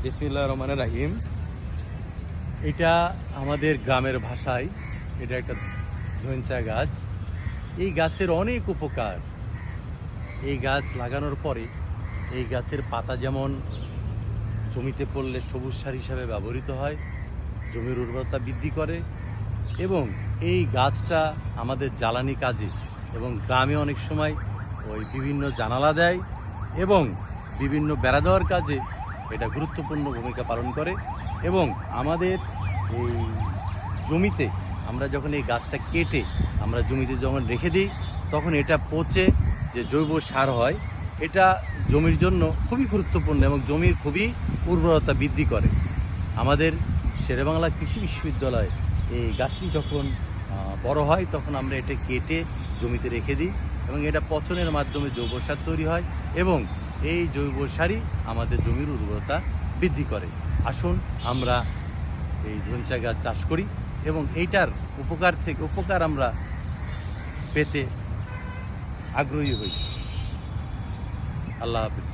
বিসমিল্লাহির রহমানির রহিম। এটা আমাদের গ্রামের ভাষায় এটা একটা ধইঞ্চা গাছ। এই গাছের অনেক উপকার। এই গাছ লাগানোর পরে এই গাছের পাতা যেমন জমিতে পড়লে সবুজ সার হিসাবে ব্যবহৃত হয়, জমির উর্বরতা বৃদ্ধি করে এবং এই গাছটা আমাদের জ্বালানি কাজে এবং গ্রামে অনেক সময় ওই বিভিন্ন জানালা দেয় এবং বিভিন্ন বেড়া দেওয়ার কাজে এটা গুরুত্বপূর্ণ ভূমিকা পালন করে। এবং আমাদের এই জমিতে আমরা যখন এই গাছটা কেটে আমরা জমিতে যখন রেখে দিই তখন এটা পচে যে জৈব সার হয়, এটা জমির জন্য খুবই গুরুত্বপূর্ণ এবং জমির খুবই উর্বরতা বৃদ্ধি করে। আমাদের শেরেবাংলা কৃষি বিশ্ববিদ্যালয়ে এই গাছটি যখন বড় হয় তখন আমরা এটা কেটে জমিতে রেখে দিই এবং এটা পচনের মাধ্যমে জৈব সার তৈরি হয় এবং এই জৈব সারই আমাদের জমির উর্বরতা বৃদ্ধি করে। আসুন আমরা এই ধইঞ্চা গাছ চাষ করি এবং এইটার উপকার আমরা পেতে আগ্রহী হই। আল্লাহ হাফিজ।